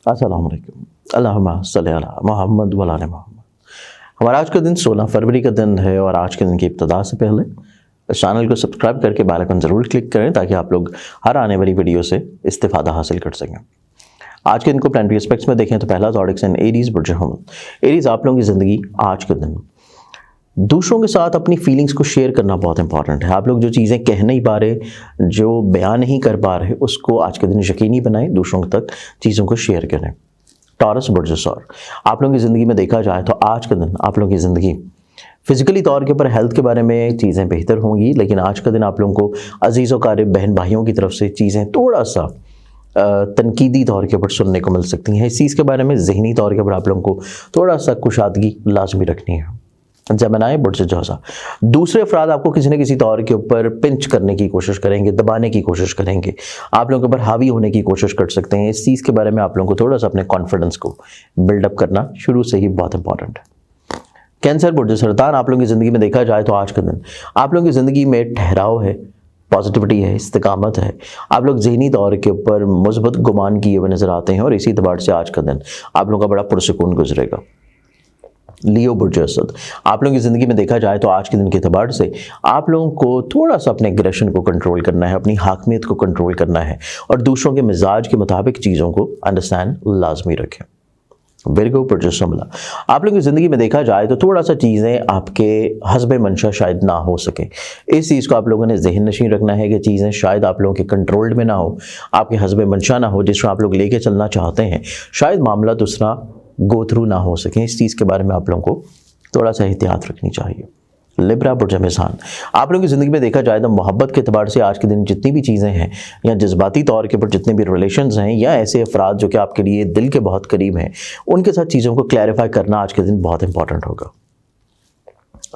अस्सलाम वालेकुम। अल्लाहुम्मा सल्ली अला मुहम्मद व आले मुहम्मद। हमारा आज का दिन 16 फरवरी का दिन है और आज के दिन की इब्तिदा से पहले इस चैनल को सब्सक्राइब करके बेल आइकन ज़रूर क्लिक करें ताकि आप लोग हर आने वाली वीडियो से इस्तिफादा हासिल कर सकें। आज के दिन को प्लानिटरी एस्पेक्ट्स में देखें तो पहला ज़ोडिक साइन एरीज़ बुर्ज हमल। एरीज़ आप लोगों की ज़िंदगी आज के दिन दूसरों के साथ अपनी फीलिंग्स को शेयर करना बहुत इंपॉर्टेंट है। आप लोग जो चीज़ें कह नहीं पा रहे, जो बयान नहीं कर पा रहे, उसको आज के दिन यकीनी बनाएं, दूसरों तक चीज़ों को शेयर करें। टॉरस बुर्ज सौर, आप लोगों की ज़िंदगी में देखा जाए तो आज के दिन आप लोगों की ज़िंदगी फिजिकली तौर के ऊपर हेल्थ के बारे में चीज़ें बेहतर होंगी, लेकिन आज का दिन आप लोगों को अजीज़ व क़रीब बहन भाइयों की तरफ से चीज़ें थोड़ा सा तनकीदी तौर के ऊपर सुनने को मिल सकती हैं। इस चीज़ के बारे में ज़हनी तौर के ऊपर आप लोगों को थोड़ा सा कुशादगी लाजमी रखनी है। जमनाए बुर्ज जौज़ा, दूसरे अफराद आपको किसी न किसी तौर के ऊपर पिंच करने की कोशिश करेंगे, दबाने की कोशिश करेंगे, आप लोगों के ऊपर हावी होने की कोशिश कर सकते हैं। इस चीज़ के बारे में आप लोगों को थोड़ा सा अपने कॉन्फिडेंस को बिल्डअप करना शुरू से ही बहुत इंपॉर्टेंट है। कैंसर बुर्ज सरतान, आप लोगों की ज़िंदगी में देखा जाए तो आज का दिन आप लोगों की ज़िंदगी में ठहराव है, पॉजिटिविटी है, इस्तिकामत है। आप लोग ज़हनी तौर के ऊपर मुस्बत गुमान किए हुए नज़र आते हैं और इसी एतबार से आज का दिन आप लोगों का बड़ा पुरसुकून गुजरेगा। लियो बुर्ज असद, आप लोगों की ज़िंदगी में देखा जाए तो आज के दिन के एतबार से आप लोगों को थोड़ा सा अपने एग्रेशन को कंट्रोल करना है, अपनी हाकमियत को कंट्रोल करना है और दूसरों के मिजाज के मुताबिक चीज़ों को अंडरस्टैंड लाजमी रखें। विर्गो बुर्ज शमला, आप लोगों की ज़िंदगी में देखा जाए तो थोड़ा सा चीज़ें आपके हस्बे मंशा शायद ना हो सके। इस चीज़ को आप लोगों ने जहन नशीं रखना है कि चीज़ें शायद आप लोगों के कंट्रोल्ड में ना हो, आपके हस्बे मंशा ना हो, जिस तरह आप लोग लेके चलना चाहते हैं, शायद मामला दूसरा गो थ्रू ना हो सके। इस चीज़ के बारे में आप लोगों को थोड़ा सा एहतियात रखनी चाहिए। लिब्रा बुर्ज मिज़ान, आप लोगों की ज़िंदगी में देखा जाए तो मोहब्बत के अतबार से आज के दिन जितनी भी चीज़ें हैं या जज्बाती तौर के ऊपर जितने भी रिलेशंस हैं या ऐसे अफराद जो कि आपके लिए दिल के बहुत करीब हैं, उनके साथ चीज़ों को क्लैरिफाई करना आज के दिन बहुत इंपॉर्टेंट होगा।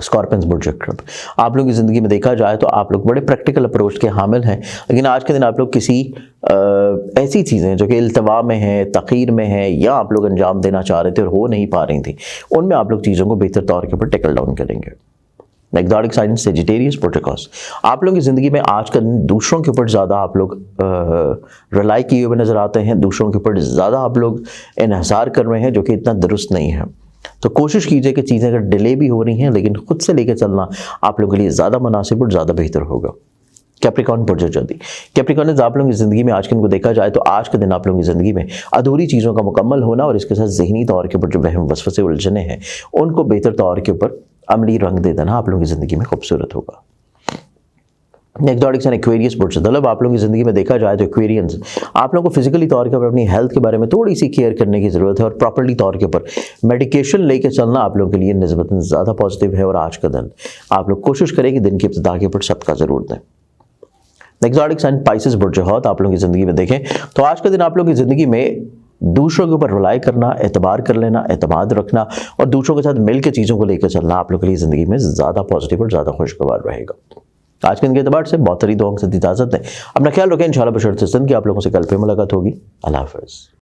स्कॉर्पियंस बुर्ज अक्रब, आप लोगों की ज़िंदगी में देखा जाए तो आप लोग बड़े प्रैक्टिकल अप्रोच के हामिल हैं, लेकिन आज के दिन आप लोग किसी ऐसी चीज़ें जो कि इल्तवा में हैं, तख़ीर में हैं या आप लोग अंजाम देना चाह रहे थे और हो नहीं पा रही थी, उनमें आप लोग चीज़ों को बेहतर तौर के ऊपर टेकल डाउन करेंगे। ज़ोडिक साइन सेजिटेरियस प्रोटोकॉस, आप लोगों की ज़िंदगी में आज का दिन दूसरों के ऊपर ज़्यादा आप लोग रिलाई किए हुए नज़र आते हैं, दूसरों के ऊपर ज़्यादा आप लोग इन्हिसार कर रहे हैं, जो कि इतना दुरुस्त नहीं है। तो कोशिश कीजिए कि चीज़ें अगर डिले भी हो रही हैं लेकिन खुद से लेकर चलना आप लोगों के लिए ज़्यादा मुनासिब और ज़्यादा बेहतर होगा। कैप्रिकॉर्न बुर्ज जल्दी, कैप्रिकॉर्न आप लोगों की ज़िंदगी में आज के दिन को देखा जाए तो आज के दिन आप लोगों की ज़िंदगी में अधूरी चीज़ों का मुकम्मल होना और इसके साथ ज़हनी तौर के ऊपर जो वहम वसवसे उलझने हैं उनको बेहतर तौर के ऊपर अमली रंग दे देना आप लोगों की ज़िंदगी में खूबसूरत होगा। ज़ोडिक साइन एक्वेरियस बुर्ज दलब, आप लोगों की ज़िंदगी में देखा जाए तो एक्वेरियंस आप लोगों को फिजिकली तौर के ऊपर अपनी हेल्थ के बारे में थोड़ी सी केयर करने की ज़रूरत है और प्रॉपर्ली तौर के ऊपर मेडिकेशन लेके चलना आप लोगों के लिए निस्बतन ज़्यादा पॉजिटिव है और आज का दिन आप लोग कोशिश करें कि दिन की इब्तिदा के ऊपर सदका ज़रूर दें। ज़ोडिक साइन पाइसेस बुर्ज हौत, आप लोगों की ज़िंदगी में देखें तो आज का दिन आप लोगों की ज़िंदगी में दूसरों के ऊपर रिलाई करना, एतबार कर लेना, एतमाद रखना और दूसरों के साथ मिल के चीज़ों को लेकर चलना आप लोगों के लिए ज़िंदगी में ज़्यादा पॉजिटिव और ज़्यादा खुशगवार रहेगा। आज के दिन के एतबार से बहुत सारी दुआओं से इजाज़त दें। अपना ख्याल रखें, इंशाल्लाह बशर्ते ज़िंदगी आप लोगों से कल फिर मुलाकात होगी। अल्लाह हाफ़िज़।